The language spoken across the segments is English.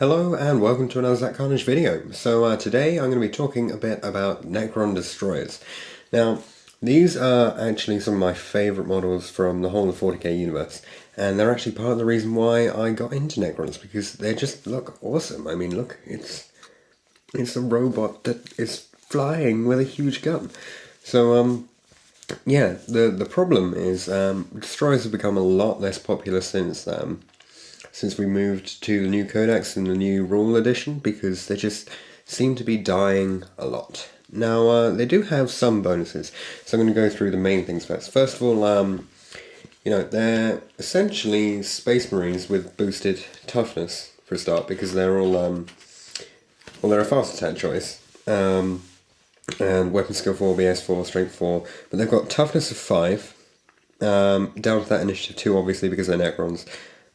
Hello and welcome to another Zach Carnage video. So today I'm going to be talking a bit about Necron destroyers. Now these are actually some of my favourite models from the whole of 40k universe, and they're actually part of the reason why I got into Necrons, because they just look awesome. I mean, look, it's a robot that is flying with a huge gun. So yeah, the problem is destroyers have become a lot less popular since we moved to the new codex and the new rule edition, because they just seem to be dying a lot. Now, they do have some bonuses, so I'm going to go through the main things first. First of all, they're essentially Space Marines with boosted toughness for a start, because they're all, they're a fast attack choice. And weapon skill 4, BS 4, strength 4, but they've got toughness of 5, down to that initiative 2 obviously because they're Necrons.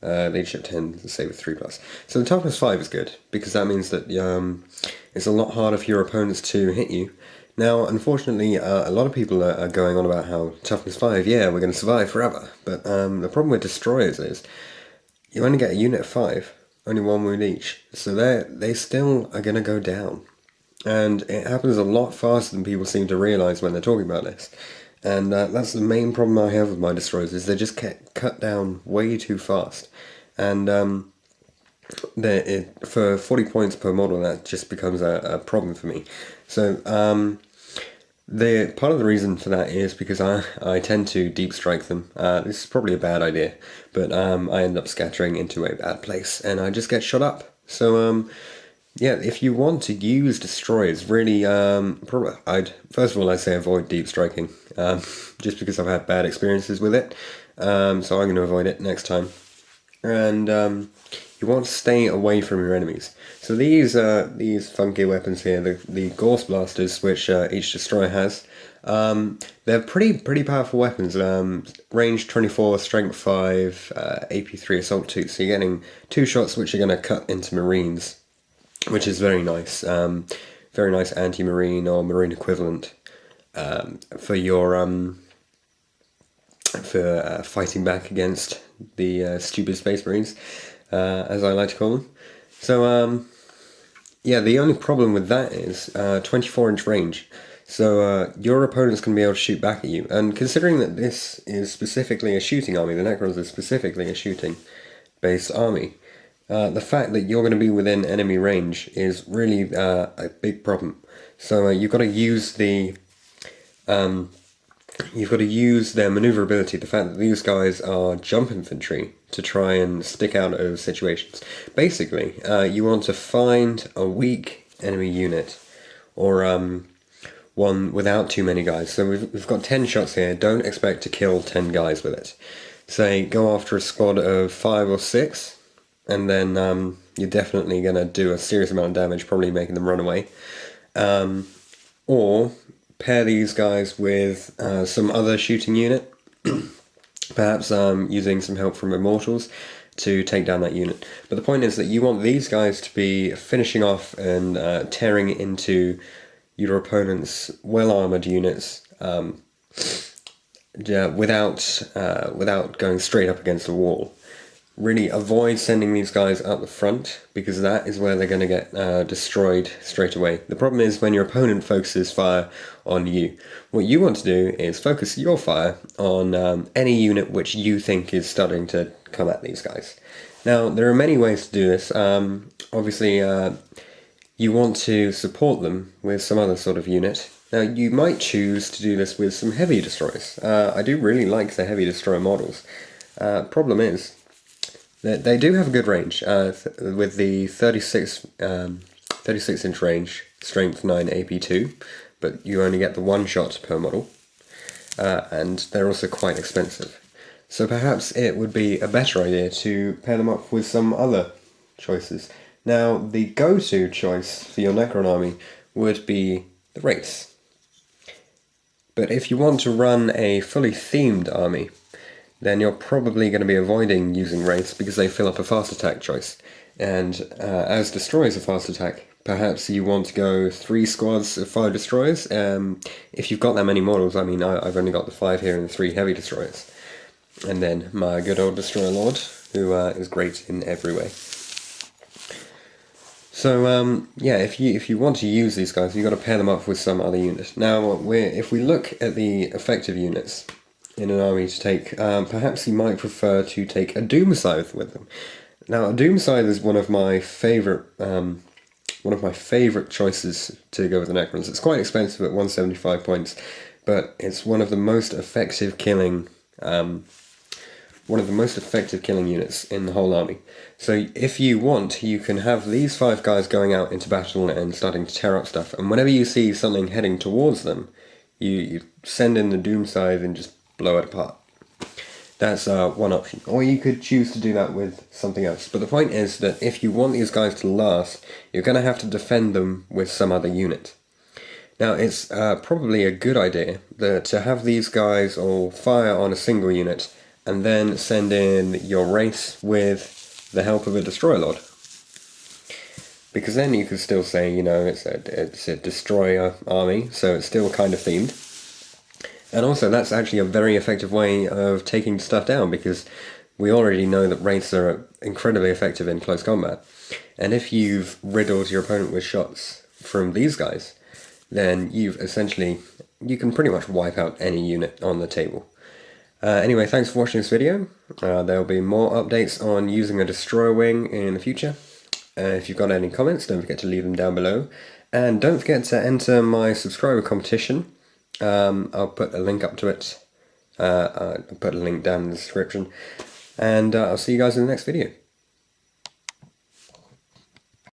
Leadership 10, save with 3+. So the toughness 5 is good, because that means that it's a lot harder for your opponents to hit you. Now, unfortunately, a lot of people are going on about how toughness 5, yeah, we're going to survive forever. But the problem with destroyers is you only get a unit of 5, only 1 wound each. So they still are going to go down. And it happens a lot faster than people seem to realise when they're talking about this. And that's the main problem I have with my destroyers, is they just get cut down way too fast. And for 40 points per model, that just becomes a problem for me. So part of the reason for that is because I tend to deep strike them. This is probably a bad idea, but I end up scattering into a bad place, and I just get shot up. So yeah, if you want to use destroyers, really, first of all, I'd say avoid deep striking, just because I've had bad experiences with it, so I'm going to avoid it next time. And you want to stay away from your enemies. So these funky weapons here, the Gorse Blasters, which each destroyer has, they're pretty powerful weapons. Range 24, strength 5, AP 3, assault 2. So you're getting 2 shots which are going to cut into Marines, which is very nice. Very nice anti-marine or marine equivalent for your for fighting back against the stupid Space Marines, as I like to call them. So yeah, the only problem with that is 24-inch range. So your opponent's going to be able to shoot back at you. And considering that this is specifically a shooting army, the Necrons is specifically a shooting-based army, the fact that you're going to be within enemy range is really a big problem. So you've got to use their maneuverability, the fact that these guys are jump infantry, to try and stick out of situations. Basically, you want to find a weak enemy unit, or one without too many guys. So we've got 10 shots here. Don't expect to kill 10 guys with it. Say, go after a squad of 5 or 6, and then you're definitely going to do a serious amount of damage, probably making them run away. Or pair these guys with some other shooting unit, perhaps using some help from Immortals to take down that unit. But the point is that you want these guys to be finishing off and tearing into your opponent's well-armoured units, without going straight up against the wall. Really avoid sending these guys up the front, because that is where they're going to get destroyed straight away. The problem is when your opponent focuses fire on you. What you want to do is focus your fire on any unit which you think is starting to come at these guys. Now, there are many ways to do this. Obviously, you want to support them with some other sort of unit. Now, you might choose to do this with some heavy destroyers. I do really like the heavy destroyer models. Problem is, they do have a good range, with the 36-inch range, strength 9, AP 2, but you only get the 1 shot per model, and they're also quite expensive. So perhaps it would be a better idea to pair them up with some other choices. Now, the go-to choice for your Necron army would be the Wraiths. But if you want to run a fully themed army, then you're probably going to be avoiding using Wraiths, because they fill up a fast attack choice. And as destroyers are fast attack, perhaps you want to go 3 squads of 5 destroyers. If you've got that many models, I mean, I've only got the 5 here and 3 heavy destroyers. And then my good old Destroyer Lord, who is great in every way. So yeah, if you want to use these guys, you've got to pair them up with some other unit. Now, if we look at the effective units in an army to take, perhaps you might prefer to take a Doom Scythe with them. Now, a Doom Scythe is one of my favorite choices to go with the Necrons. It's quite expensive at 175 points, but it's one of the most effective killing units in the whole army. So if you want, you can have these 5 guys going out into battle and starting to tear up stuff, and whenever you see something heading towards them, you send in the Doom Scythe and just blow it apart. That's one option. Or you could choose to do that with something else. But the point is that if you want these guys to last, you're going to have to defend them with some other unit. Now, it's probably a good idea to have these guys all fire on a single unit, and then send in your race with the help of a Destroyer Lord. Because then you could still say, you know, it's a destroyer army, so it's still kind of themed. And also, that's actually a very effective way of taking stuff down, because we already know that wraiths are incredibly effective in close combat. And if you've riddled your opponent with shots from these guys, then you can pretty much wipe out any unit on the table. Anyway, thanks for watching this video. There will be more updates on using a Destroyer Wing in the future. If you've got any comments, don't forget to leave them down below. And don't forget to enter my subscriber competition. I'll put a link up to it. I'll put a link down in the description. And I'll see you guys in the next video.